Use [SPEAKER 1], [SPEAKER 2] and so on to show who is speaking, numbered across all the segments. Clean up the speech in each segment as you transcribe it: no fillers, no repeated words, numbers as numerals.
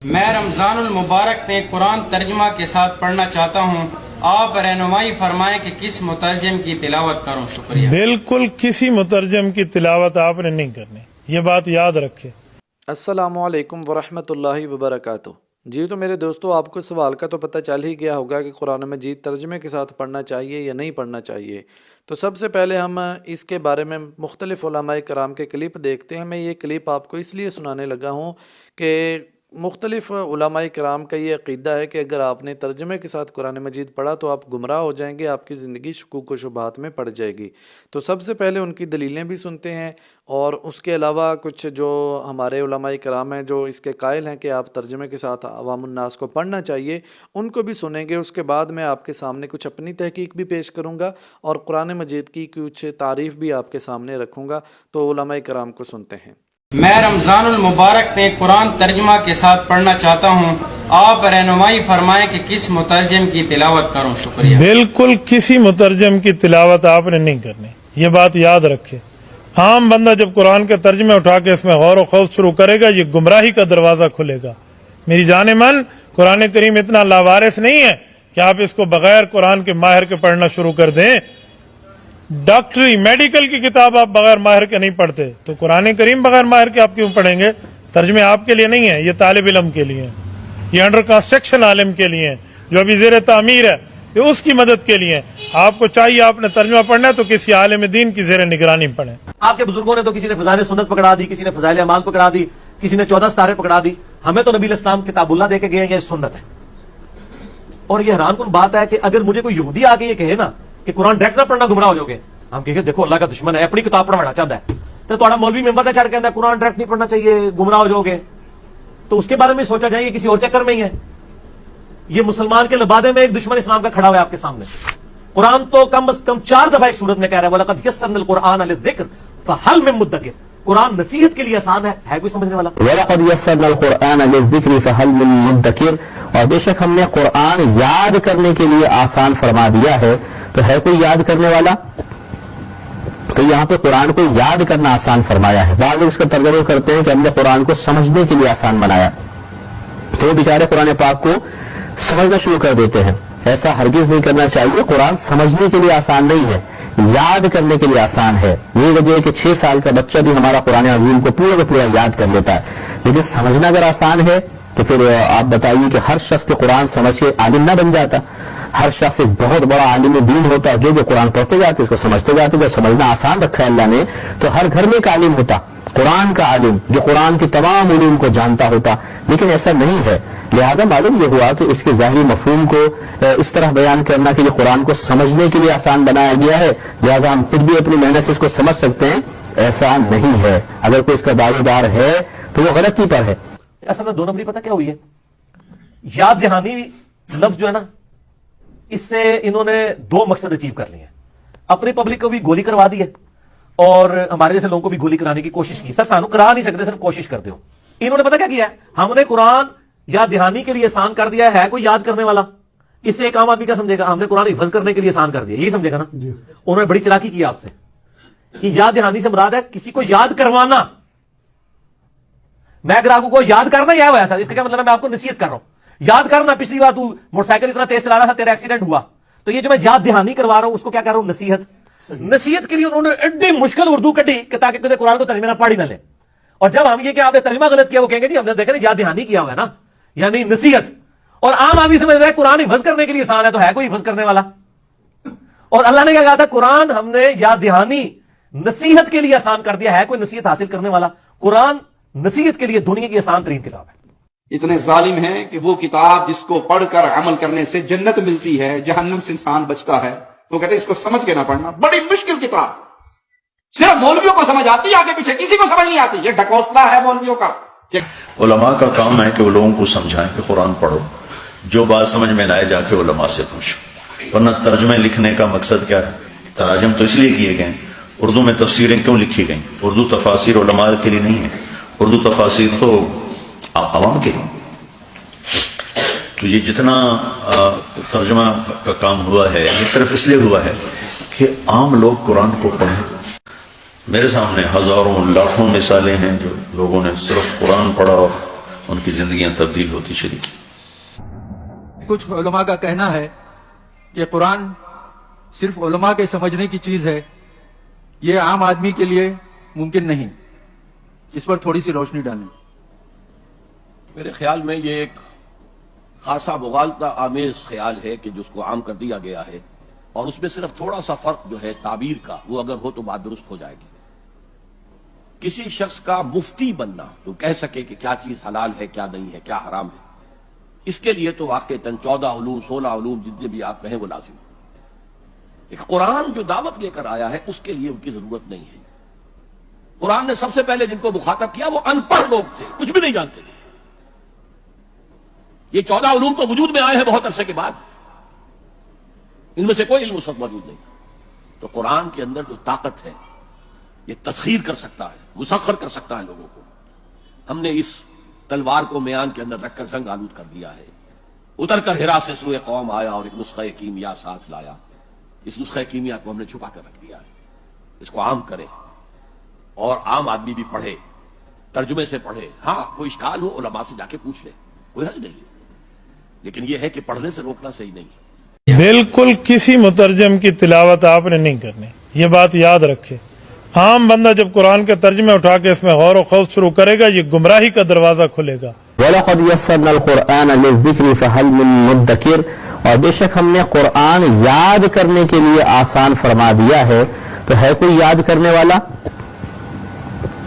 [SPEAKER 1] میں رمضان المبارک میں قرآن ترجمہ کے ساتھ پڑھنا چاہتا ہوں، آپ رہنمائی فرمائیں کہ کس مترجم کی تلاوت کروں؟ شکریہ۔
[SPEAKER 2] بالکل کسی مترجم کی تلاوت آپ نے نہیں کرنی، یہ بات یاد رکھے۔
[SPEAKER 3] السلام علیکم ورحمۃ اللہ وبرکاتہ۔ جی تو میرے دوستو، آپ کو سوال کا تو پتہ چل ہی گیا ہوگا کہ قرآن مجید ترجمے کے ساتھ پڑھنا چاہیے یا نہیں پڑھنا چاہیے۔ تو سب سے پہلے ہم اس کے بارے میں مختلف علماء کرام کے کلپ دیکھتے ہیں۔ میں یہ کلپ آپ کو اس لیے سنانے لگا ہوں کہ مختلف علماء کرام کا یہ عقیدہ ہے کہ اگر آپ نے ترجمے کے ساتھ قرآن مجید پڑھا تو آپ گمراہ ہو جائیں گے، آپ کی زندگی شکوک و شبہات میں پڑ جائے گی۔ تو سب سے پہلے ان کی دلیلیں بھی سنتے ہیں، اور اس کے علاوہ کچھ جو ہمارے علماء کرام ہیں جو اس کے قائل ہیں کہ آپ ترجمے کے ساتھ عوام الناس کو پڑھنا چاہیے، ان کو بھی سنیں گے۔ اس کے بعد میں آپ کے سامنے کچھ اپنی تحقیق بھی پیش کروں گا اور قرآن مجید کی کچھ تعریف بھی آپ کے سامنے رکھوں گا۔ تو علماء کرام کو سنتے ہیں۔
[SPEAKER 1] میں رمضان المبارک میں قرآن ترجمہ کے ساتھ پڑھنا چاہتا ہوں، آپ رہنمائی فرمائیں کہ کس مترجم کی تلاوت کروں؟ شکریہ۔
[SPEAKER 2] بالکل کسی مترجم کی تلاوت آپ نے نہیں کرنی، یہ بات یاد رکھے۔ عام بندہ جب قرآن کے ترجمے اٹھا کے اس میں غور و خوض شروع کرے گا، یہ گمراہی کا دروازہ کھلے گا۔ میری جان من، قرآن کریم اتنا لاوارث نہیں ہے کہ آپ اس کو بغیر قرآن کے ماہر کے پڑھنا شروع کر دیں۔ ڈاکٹری میڈیکل کی کتاب آپ بغیر ماہر کے نہیں پڑھتے، تو قرآن کریم بغیر ماہر کے آپ کیوں پڑھیں گے؟ ترجمے آپ کے لیے نہیں ہے، یہ طالب علم کے لیے ہیں، یہ انڈر کنسٹرکشن عالم کے لیے ہیں، جو ابھی زیر تعمیر ہے، یہ اس کی مدد کے لیے ہیں۔ آپ کو چاہیے آپ نے ترجمہ پڑھنا ہے تو کسی عالم دین کی زیر نگرانی پڑھیں۔
[SPEAKER 4] آپ کے بزرگوں نے تو کسی نے فضائل سنت پکڑا دی، کسی نے فضائل اعمال پکڑا دی، کسی نے 14 ستارے پکڑا دی۔ ہمیں تو نبی علیہ السلام کتاب اللہ دے کے گئے، یہ سنت ہے۔ اور یہ حیران کن بات ہے کہ اگر مجھے کوئی یہودی آ کے یہ کہے نا کہ قرآن ڈائریکٹ نہ پڑھنا گمراہ ہو جاؤ گے، ہم کہیں گے دیکھو اللہ کا دشمن ہے، اپنی کتاب پڑھوانا چاہتا ہے، تو تھوڑا مولوی ممبر تے چڑھ کے قرآن ڈائریکٹ نہیں پڑھنا چاہیے، گمراہ ہو جاؤ گے، تو اس کے بارے میں سوچا جائے، یہ کسی اور چکر میں ہی ہے۔ یہ مسلمان کے لبادے میں ایک دشمن اسلام کا کھڑا ہوا ہے آپ کے سامنے۔ قرآن تو کم از کم 4 دفعہ ایک سورت میں کہہ رہا ہے وَلَقَدْ يَسَّرْنَا الْقُرْآنَ لِلذِّكْرِ فَهَلْ مِن مُدَّكِرٍ۔ قرآن نصیحت کے لیے آسان ہے کوئی سمجھنے والا؟
[SPEAKER 5] وَلَقَدْ يَسَّرْنَا الْقُرْآنَ لِلذِّكْرِ فَهَلْ مِن مُدَّكِرٍ، اور بے شک ہم نے قرآن یاد کرنے کے لیے آسان فرما دیا ہے، تو ہے کوئی یاد کرنے والا؟ تو یہاں پہ قرآن کو یاد کرنا آسان فرمایا ہے۔ بعض لوگ اس کا ترجمہ کرتے ہیں کہ ہم نے قرآن کو سمجھنے کے لیے آسان بنایا، تو وہ بیچارے قرآن پاک کو سمجھنا شروع کر دیتے ہیں۔ ایسا ہرگز نہیں کرنا چاہیے۔ قرآن سمجھنے کے لیے آسان نہیں ہے، یاد کرنے کے لیے آسان ہے۔ یہ وجہ ہے کہ 6 سال کا بچہ بھی ہمارا قرآن عظیم کو پورا کا پورا یاد کر لیتا ہے، لیکن سمجھنا اگر آسان ہے تو پھر آپ بتائیے کہ ہر شخص کے قرآن سمجھ کے عالم نہ بن جاتا؟ ہر شخص ایک بہت بڑا عالم دین ہوتا ہے، جو قرآن پڑھتے جاتے اس کو سمجھتے جاتے۔ جب سمجھنا آسان رکھا ہے اللہ نے، تو ہر گھر میں ایک عالم ہوتا، قرآن کا عالم، جو قرآن کے تمام علوم کو جانتا ہوتا، لیکن ایسا نہیں ہے۔ لہذا معلوم یہ ہوا کہ اس کے ظاہری مفہوم کو اس طرح بیان کرنا کہ یہ قرآن کو سمجھنے کے لیے آسان بنایا گیا ہے، لہذا ہم خود بھی اپنی محنت سے اس کو سمجھ سکتے ہیں، ایسا نہیں ہے۔ اگر کوئی اس کا دعوے دار ہے تو وہ غلطی پر ہے۔
[SPEAKER 4] اصل میں 2 نمبری پتہ کیا ہوئی ہے؟ یاد دہانی لفظ جو ہے نا، اس سے انہوں نے 2 مقصد اچیو کر لیے ہیں۔ اپنی پبلک کو بھی گولی کروا دی ہے، اور ہمارے جیسے لوگوں کو بھی گولی کرانے کی کوشش کی۔ سر سانو کرا نہیں سکتے، صرف کوشش کرتے ہو۔ انہوں نے پتہ کیا کیا ہے؟ ہم نے قرآن یاد دہانی کے لیے آسان کر دیا ہے کوئی یاد کرنے والا؟ اس سے ایک عام آدمی کیا سمجھے گا؟ ہم نے قرآن حفظ کرنے کے لیے آسان کر دیا، یہی سمجھے گا نا؟ انہوں نے بڑی چلاکی کی آپ سے کہ یاد دہانی سے مراد ہے کسی کو یاد کروانا۔ میں اگر آپ کو یاد کرنا یا ہوا، اس کا کیا مطلب ہے؟ میں آپ کو نصیحت کر رہا ہوں۔ یاد کرنا، پچھلی بار تو موٹر سائیکل اتنا تیز چلا رہا تھا، تیرا ایکسیڈنٹ ہوا، تو یہ جو میں یاد دہانی کروا رہا ہوں اس کو کیا کر رہا ہوں؟ نصیحت۔ نصیحت کے لیے انہوں نے ایڈی مشکل اردو کٹی کہ تاکہ کسی قرآن کو ترجمہ نہ پڑھ ہی نہ لے۔ اور جب ہم یہ کہ آپ نے ترجمہ غلط کیا، وہ کہیں گے جی ہم نے دیکھا یاد دہانی کیا ہوا ہے نا، یعنی نصیحت۔ اور عام آدمی سمجھ رہا ہے قرآن حفظ کرنے کے لیے آسان ہے، تو ہے کوئی حفظ کرنے والا؟ اور اللہ نے کیا کہا تھا؟ قرآن ہم نے یاد دہانی نصیحت کے لیے آسان کر دیا، ہے کوئی نصیحت حاصل کرنے والا؟ قرآن نصیحت کے لیے دنیا کی آسان ترین کتاب ہے۔
[SPEAKER 6] اتنے ظالم ہیں کہ وہ کتاب جس کو پڑھ کر عمل کرنے سے جنت ملتی ہے، جہنم سے انسان بچتا ہے، وہ کہتے ہیں اس کو سمجھ کے نہ پڑھنا۔ بڑی مشکل کتاب، صرف مولویوں کو سمجھ آتی ہے، آگے پیچھے کسی کو سمجھ نہیں آتی۔ یہ ڈھکوسلا ہے مولویوں کا۔
[SPEAKER 7] علماء کا کام ہے کہ وہ لوگوں کو سمجھائیں کہ قرآن پڑھو، جو بات سمجھ میں نہ آئے جا کے علماء سے پوچھو۔ ورنہ ترجمے لکھنے کا مقصد کیا ہے؟ تراجم تو اس لیے کیے گئے۔ اردو میں تفسیریں کیوں لکھی گئیں؟ اردو تفاسیر علماء کے لیے نہیں ہے، اردو تفاسیر تو عوام کے لیے۔ تو یہ جتنا ترجمہ کا کام ہوا ہے، یہ صرف اس لیے ہوا ہے کہ عام لوگ قرآن کو پڑھیں۔ میرے سامنے ہزاروں لاکھوں مثالیں ہیں جو لوگوں نے صرف قرآن پڑھا ان کی زندگیاں تبدیل ہوتی چلی گئی۔
[SPEAKER 8] کچھ علماء کا کہنا ہے کہ قرآن صرف علماء کے سمجھنے کی چیز ہے، یہ عام آدمی کے لیے ممکن نہیں، اس پر تھوڑی سی روشنی ڈالیں۔
[SPEAKER 9] میرے خیال میں یہ ایک خاصا مغالطہ آمیز خیال ہے کہ جس کو عام کر دیا گیا ہے، اور اس میں صرف تھوڑا سا فرق جو ہے تعبیر کا، وہ اگر ہو تو بات درست ہو جائے گی۔ کسی شخص کا مفتی بننا جو کہہ سکے کہ کیا چیز حلال ہے، کیا نہیں ہے، کیا حرام ہے، اس کے لیے تو واقعتاً 14 علوم 16 علوم جتنے بھی آپ کہیں وہ لازم ہے۔ ایک قرآن جو دعوت لے کر آیا ہے اس کے لیے ان کی ضرورت نہیں ہے۔ قرآن نے سب سے پہلے جن کو مخاطب کیا وہ ان پڑھ لوگ تھے، کچھ بھی نہیں جانتے تھے۔ یہ 14 علوم تو وجود میں آئے ہیں بہت عرصے کے بعد، ان میں سے کوئی علم اس وقت موجود نہیں۔ تو قرآن کے اندر جو طاقت ہے یہ تسخیر کر سکتا ہے، مسخر کر سکتا ہے لوگوں کو۔ ہم نے اس تلوار کو میان کے اندر رکھ کر زنگ آلود کر دیا ہے۔ اتر کر ہرا سے سوئے قوم آیا اور ایک نسخہ کیمیا ساتھ لایا۔ اس نسخہ کیمیا کو ہم نے چھپا کر رکھ دیا ہے، اس کو عام کرے اور عام آدمی بھی پڑھے، ترجمے سے پڑھے۔ ہاں کوئی اشکال ہو علماء سے جا کے پوچھ لے، کوئی حل نہیں، لیکن یہ ہے کہ پڑھنے سے روکنا صحیح نہیں ہے۔
[SPEAKER 2] بالکل کسی مترجم کی تلاوت آپ نے نہیں کرنی، یہ بات یاد رکھے۔ عام بندہ جب قرآن کے ترجمے اٹھا کے اس میں غور و خوض شروع کرے گا یہ گمراہی کا دروازہ کھلے گا۔
[SPEAKER 5] وَلَقَدْ يَسَّرْنَا الْقُرْآنَ لِلذِّكْرِ فَهَلْ مِن مُدَّكِرٍ، اور بے شک ہم نے قرآن یاد کرنے کے لیے آسان فرما دیا ہے، تو ہے کوئی یاد کرنے والا؟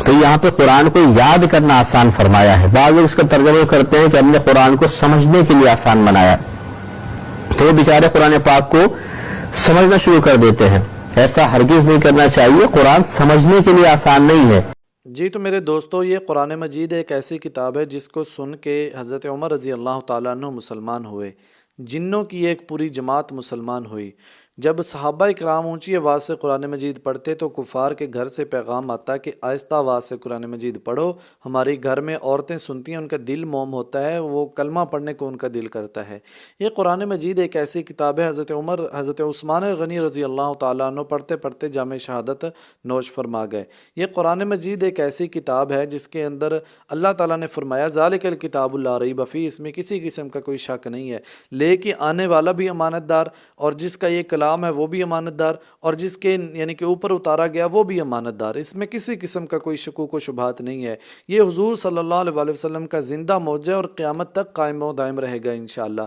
[SPEAKER 5] تو یہاں پہ قرآن کو یاد کرنا آسان فرمایا ہے۔ بعض لوگ اس کا ترجمہ کرتے ہیں کہ ہم نے قرآن کو سمجھنے کے لیے آسان بنایا، تو وہ بیچارے قرآن پاک کو سمجھنا شروع کر دیتے ہیں۔ ایسا ہرگز نہیں کرنا چاہیے، قرآن سمجھنے کے لیے آسان نہیں ہے۔
[SPEAKER 3] جی تو میرے دوستو، یہ قرآن مجید ایک ایسی کتاب ہے جس کو سن کے حضرت عمر رضی اللہ تعالیٰ عنہ مسلمان ہوئے، جنوں کی ایک پوری جماعت مسلمان ہوئی۔ جب صحابہ اکرام اونچی آواز سے قرآن مجید پڑھتے تو کفار کے گھر سے پیغام آتا کہ آہستہ آواز سے قرآن مجید پڑھو، ہماری گھر میں عورتیں سنتی ہیں، ان کا دل موم ہوتا ہے، وہ کلمہ پڑھنے کو ان کا دل کرتا ہے۔ یہ قرآن مجید ایک ایسی کتاب ہے، حضرت عثمان غنی رضی اللہ تعالیٰ عنہ پڑھتے پڑھتے جامع شہادت نوش فرما گئے۔ یہ قرآن مجید ایک ایسی کتاب ہے جس کے اندر اللہ تعالیٰ نے فرمایا ذالک الکتاب لا ریب فیہ، اس میں کسی قسم کا کوئی شک نہیں ہے، لیکن آنے والا بھی امانت دار، اور جس کا یہ کلام ہے وہ بھی امانت دار، اور جس کے یعنی کہ اوپر اتارا گیا وہ بھی امانت دار، اس میں کسی قسم کا کوئی شکوک و شبہات نہیں ہے۔ یہ حضور صلی اللہ علیہ وسلم کا زندہ معجزہ اور قیامت تک قائم و دائم رہے گا انشاءاللہ۔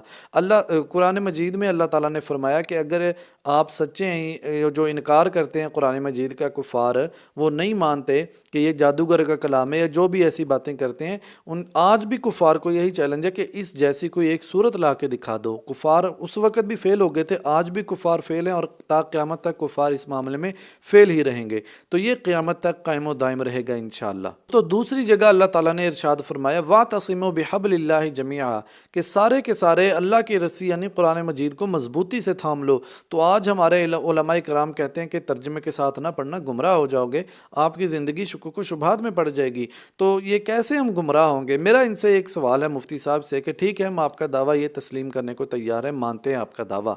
[SPEAKER 3] قرآن مجید میں اللہ تعالیٰ نے فرمایا کہ اگر آپ سچے ہیں، جو انکار کرتے ہیں قرآن مجید کا کفار، وہ نہیں مانتے کہ یہ جادوگر کا کلام ہے یا جو بھی ایسی باتیں کرتے ہیں، آج بھی کفار کو یہی چیلنج ہے کہ اس جیسی کوئی ایک صورت لا کے دکھا دو۔ کفار اس وقت بھی فیل ہو گئے تھے، آج بھی کفار فیل ہیں، اور تا قیامت تک کفار اس معاملے میں فیل ہی رہیں گے، تو یہ قیامت تک قائم و دائم رہے گا انشاءاللہ۔ تو دوسری جگہ اللہ تعالیٰ نے ارشاد فرمایا وَاعْتَصِمُوا بِحَبْلِ اللَّهِ جَمِيعًا، کہ سارے کے سارے اللہ کی رسی یعنی قرآن مجید کو مضبوطی سے تھام لو۔ تو آج ہمارے علماء کرام کہتے ہیں کہ ترجمے کے ساتھ نہ پڑھنا، گمراہ ہو جاؤ گے، آپ کی زندگی شکوک و شبہات میں پڑ جائے گی۔ تو یہ کیسے ہم گمراہ ہوں گے؟ میرا ان سے ایک سوال ہے مفتی صاحب سے کہ ٹھیک ہے، ہم آپ کا دعویٰ یہ تسلیم کرنے کو تیار ہیں، مانتے ہیں آپ کا دعویٰ،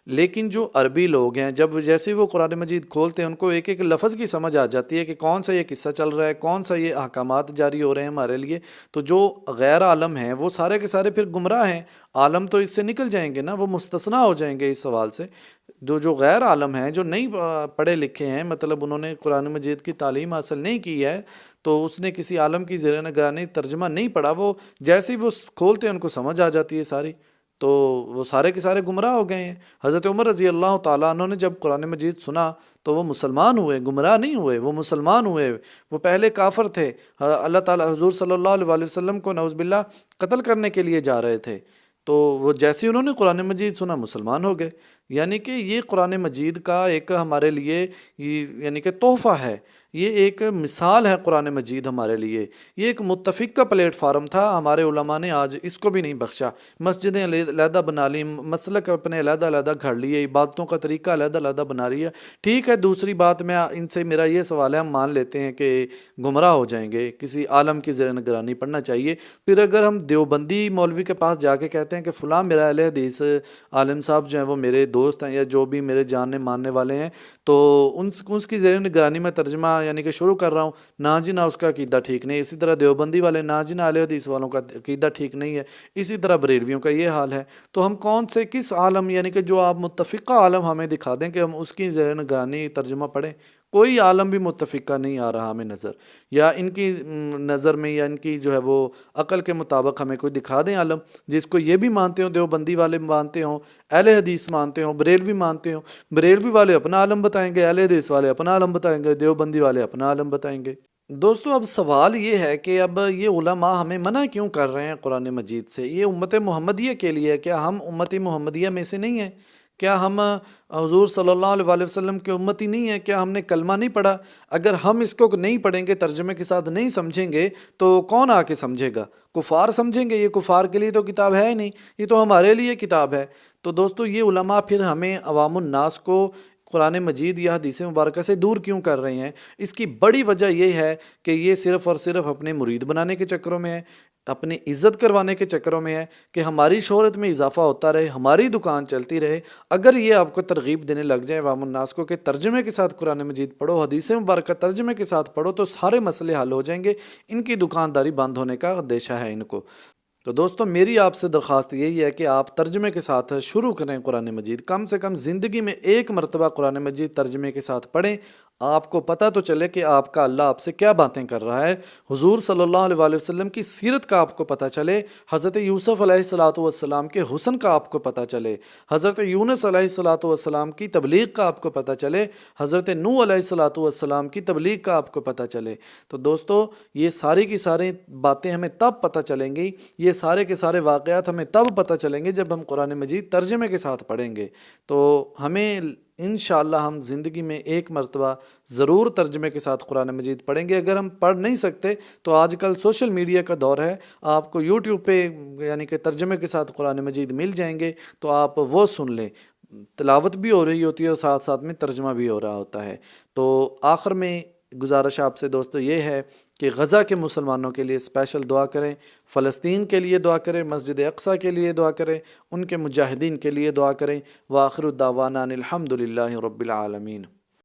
[SPEAKER 3] لیکن جو عربی لوگ ہیں جب جیسے وہ قرآن مجید کھولتے ہیں ان کو ایک ایک لفظ کی سمجھ آ جاتی ہے کہ کون سا یہ قصہ چل رہا ہے، کون سا یہ احکامات جاری ہو رہے ہیں ہمارے لیے۔ تو جو غیر عالم ہیں وہ سارے کے سارے پھر گمراہ ہیں، عالم تو اس سے نکل جائیں گے نا، وہ مستثنیٰ ہو جائیں گے اس سوال سے۔ جو غیر عالم ہیں، جو نہیں پڑھے لکھے ہیں، مطلب انہوں نے قرآن مجید کی تعلیم حاصل نہیں کی ہے، تو اس نے کسی عالم کی زیر نگرانی ترجمہ نہیں پڑھا، وہ جیسے ہی وہ کھولتے ہیں ان کو سمجھ آ جاتی ہے ساری، تو وہ سارے کے سارے گمراہ ہو گئے ہیں۔ حضرت عمر رضی اللہ تعالیٰ عنہ نے جب قرآن مجید سنا تو وہ مسلمان ہوئے، گمراہ نہیں ہوئے، وہ مسلمان ہوئے۔ وہ پہلے کافر تھے، اللہ تعالیٰ حضور صلی اللہ علیہ وسلم کو نعوذ باللہ قتل کرنے کے لیے جا رہے تھے، تو وہ جیسے انہوں نے قرآن مجید سنا مسلمان ہو گئے۔ یعنی کہ یہ قرآن مجید کا ایک ہمارے لیے یعنی کہ تحفہ ہے، یہ ایک مثال ہے قرآن مجید ہمارے لیے، یہ ایک متفق کا پلیٹ فارم تھا، ہمارے علماء نے آج اس کو بھی نہیں بخشا۔ مسجدیں علیحدہ بنا لی، مسلک اپنے علیحدہ علیحدہ گھڑ لیے، عبادتوں کا طریقہ علیحدہ علیحدہ بنا لیا۔ ٹھیک ہے، دوسری بات میں ان سے میرا یہ سوال ہے، ہم مان لیتے ہیں کہ گمراہ ہو جائیں گے، کسی عالم کی زیر نگرانی پڑھنا چاہیے، پھر اگر ہم دیوبندی مولوی کے پاس جا کے کہتے ہیں کہ فلاں میرا اہل حدیث عالم صاحب جو ہیں وہ میرے دوست ہیں یا جو بھی میرے جاننے ماننے والے ہیں تو اس کی زیر نگرانی میں ترجمہ یعنی کہ شروع کر رہا ہوں. نہ جی نہ اس کا عقیدہ ٹھیک نہیں. اسی طرح دیوبندی والے نہ جی نہ اہل حدیث والوں کا عقیدہ ٹھیک نہیں ہے. اسی طرح بریلویوں کا یہ حال ہے. تو ہم کون سے کس عالم یعنی کہ جو آپ متفقہ عالم ہمیں دکھا دیں کہ ہم اس کی زیر نگرانی ترجمہ پڑھیں. کوئی عالم بھی متفقہ نہیں آ رہا ہمیں نظر, یا ان کی نظر میں یا ان کی جو ہے وہ عقل کے مطابق ہمیں کوئی دکھا دیں عالم جس کو یہ بھی مانتے ہوں, دیوبندی والے مانتے ہوں, اہل حدیث مانتے ہوں, بریلوی مانتے ہوں. بریلوی والے اپنا عالم بتائیں گے, اہل حدیث والے اپنا عالم بتائیں گے, دیوبندی والے اپنا عالم بتائیں گے. دوستو اب سوال یہ ہے کہ اب یہ علماء ہمیں منع کیوں کر رہے ہیں قرآن مجید سے؟ یہ امت محمدیہ کے لیے. کیا ہم امت محمدیہ میں سے نہیں ہیں؟ کیا ہم حضور صلی اللہ علیہ وسلم کی امتی نہیں ہے؟ کیا ہم نے کلمہ نہیں پڑھا؟ اگر ہم اس کو نہیں پڑھیں گے, ترجمے کے ساتھ نہیں سمجھیں گے تو کون آ کے سمجھے گا؟ کفار سمجھیں گے. یہ کفار کے لیے تو کتاب ہے ہی نہیں, یہ تو ہمارے لیے کتاب ہے. تو دوستو یہ علماء پھر ہمیں عوام الناس کو قرآن مجید یا حدیث مبارکہ سے دور کیوں کر رہے ہیں؟ اس کی بڑی وجہ یہ ہے کہ یہ صرف اور صرف اپنے مرید بنانے کے چکروں میں ہے, اپنی عزت کروانے کے چکروں میں ہے کہ ہماری شہرت میں اضافہ ہوتا رہے, ہماری دکان چلتی رہے. اگر یہ آپ کو ترغیب دینے لگ جائیں عوام الناس کو کہ ترجمے کے ساتھ قرآن مجید پڑھو, حدیث مبارکہ ترجمے کے ساتھ پڑھو, تو سارے مسئلے حل ہو جائیں گے. ان کی دکانداری بند ہونے کا اندیشہ ہے ان کو. تو دوستو میری آپ سے درخواست یہی ہے کہ آپ ترجمے کے ساتھ شروع کریں قرآن مجید. کم سے کم زندگی میں ایک مرتبہ قرآن مجید ترجمے کے ساتھ پڑھیں. آپ کو پتہ تو چلے کہ آپ کا اللہ آپ سے کیا باتیں کر رہا ہے. حضور صلی اللہ علیہ وسلم کی سیرت کا آپ کو پتہ چلے, حضرت یوسف علیہ السلام کے حسن کا آپ کو پتہ چلے, حضرت یونس علیہ السلام کی تبلیغ کا آپ کو پتہ چلے, حضرت نوح علیہ السلام کی تبلیغ کا آپ کو پتہ چلے. تو دوستو یہ ساری کی ساری باتیں ہمیں تب پتہ چلیں گی, یہ سارے کے سارے واقعات ہمیں تب پتہ چلیں گے جب ہم قرآن مجید ترجمے کے ساتھ پڑھیں گے. تو ہمیں انشاءاللہ ہم زندگی میں ایک مرتبہ ضرور ترجمے کے ساتھ قرآن مجید پڑھیں گے. اگر ہم پڑھ نہیں سکتے تو آج کل سوشل میڈیا کا دور ہے, آپ کو یوٹیوب پہ یعنی کہ ترجمے کے ساتھ قرآن مجید مل جائیں گے, تو آپ وہ سن لیں. تلاوت بھی ہو رہی ہوتی ہے اور ساتھ ساتھ میں ترجمہ بھی ہو رہا ہوتا ہے. تو آخر میں گزارش آپ سے دوستو یہ ہے کہ غزہ کے مسلمانوں کے لیے اسپیشل دعا کریں, فلسطین کے لیے دعا کریں, مسجد اقصیٰ کے لیے دعا کریں, ان کے مجاہدین کے لیے دعا کریں. وآخر الدعوانا ان الحمد للہ رب العالمین.